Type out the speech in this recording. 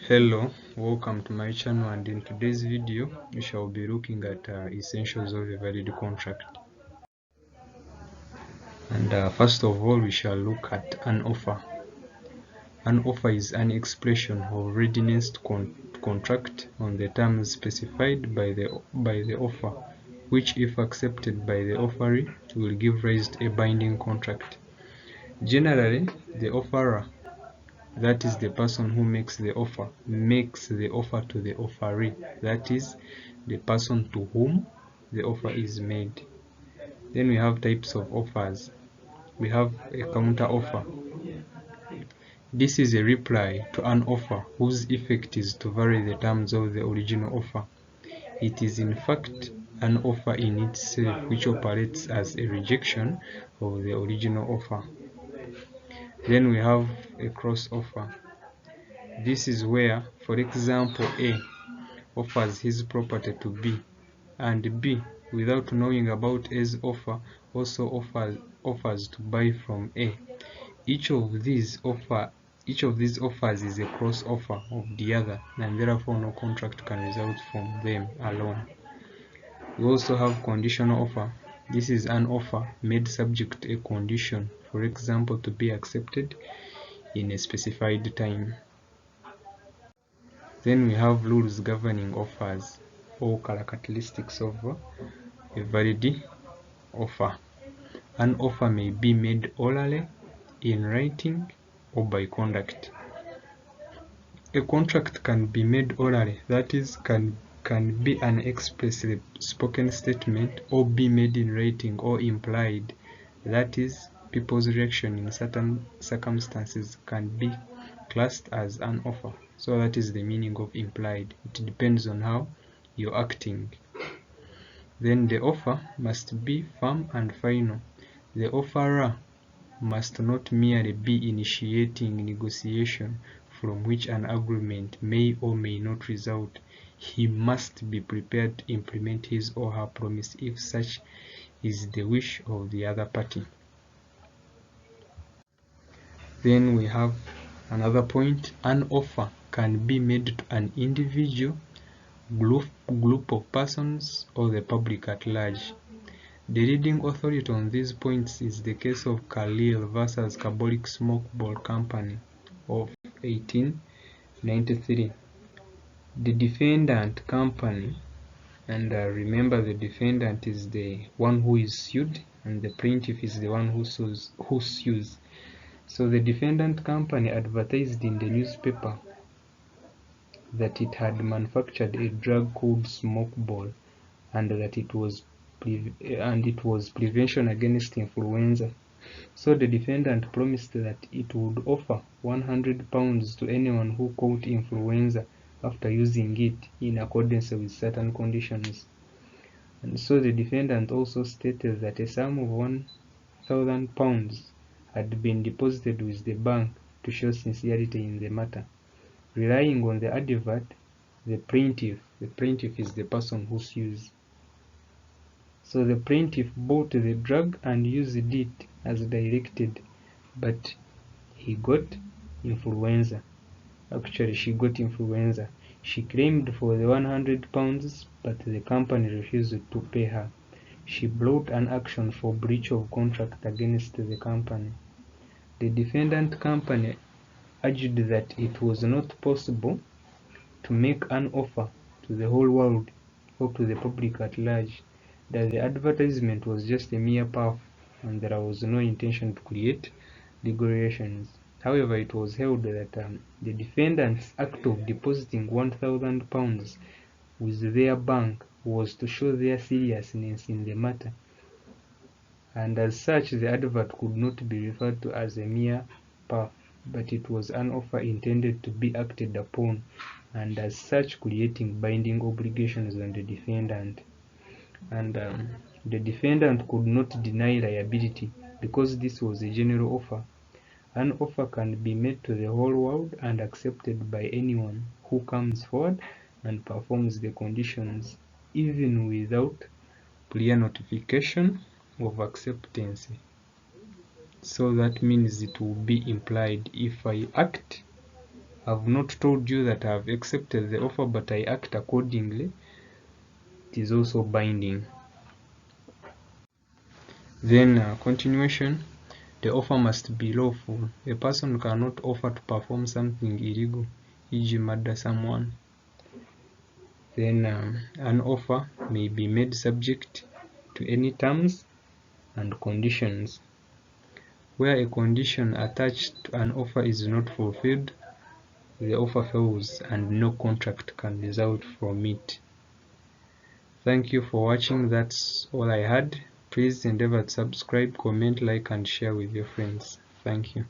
Hello, welcome to my channel, and in today's video we shall be looking at essentials of a valid contract. And first of all, we shall look at an offer. An offer is an expression of readiness to contract on the terms specified by the offer, which if accepted by the offeree will give rise to a binding contract. Generally, the offerer, that is the person who makes the offer to the offeree, that is the person to whom the offer is made. Then we have types of offers. We have a counter offer. This is a reply to an offer whose effect is to vary the terms of the original offer. It is in fact an offer in itself which operates as a rejection of the original offer. Then we have a cross offer. This is where, for example, A offers his property to B, and B, without knowing about A's offer, also offers to buy from A. Each of these offers is a cross offer of the other, and therefore no contract can result from them alone. We also have conditional offer. This is an offer made subject to a condition, for example, to be accepted in a specified time. Then we have rules governing offers, or characteristics of a valid offer. An offer may be made orally, in writing, or by conduct. A contract can be made orally, that is, can be an expressly spoken statement, or be made in writing or implied, that is, people's reaction in certain circumstances can be classed as an offer. So that is the meaning of implied. It depends on how you're acting. Then the offer must be firm and final. The offerer must not merely be initiating negotiation from which an agreement may or may not result. He must be prepared to implement his or her promise if such is the wish of the other party. Then we have another point. An offer can be made to an individual, group of persons, or the public at large. The leading authority on these points is the case of Khalil versus Carbolic Smokeball Company of 1893. The defendant company, and remember the defendant is the one who is sued, and the plaintiff is the one who sues. So the defendant company advertised in the newspaper that it had manufactured a drug called Smokeball, and that it was prevention against influenza. So the defendant promised that it would offer £100 to anyone who caught influenza after using it in accordance with certain conditions. And so the defendant also stated that a sum of £1,000 had been deposited with the bank to show sincerity in the matter. Relying on the advert, the plaintiff is the person who sues. So the plaintiff bought the drug and used it as directed, but he got influenza. Actually, she got influenza. She claimed for the £100, but the company refused to pay her. She brought an action for breach of contract against the company. The defendant company urged that it was not possible to make an offer to the whole world or to the public at large, that the advertisement was just a mere puff and there was no intention to create legal relations. However, it was held that the defendant's act of depositing £1,000 with their bank was to show their seriousness in the matter, and as such the advert could not be referred to as a mere puff, but it was an offer intended to be acted upon, and as such creating binding obligations on the defendant. And the defendant could not deny liability because this was a general offer. An offer can be made to the whole world and accepted by anyone who comes forward and performs the conditions, even without prior notification of acceptance. So that means it will be implied. If I act, I've not told you that I've accepted the offer, but I act accordingly, it is also binding. Then continuation, the offer must be lawful. A person cannot offer to perform something illegal, e.g. murder someone. Then an offer may be made subject to any terms and conditions. Where a condition attached to an offer is not fulfilled, the offer fails and no contract can result from it. Thank you for watching. That's all I had. Please endeavor to subscribe, comment, like, and share with your friends. Thank you.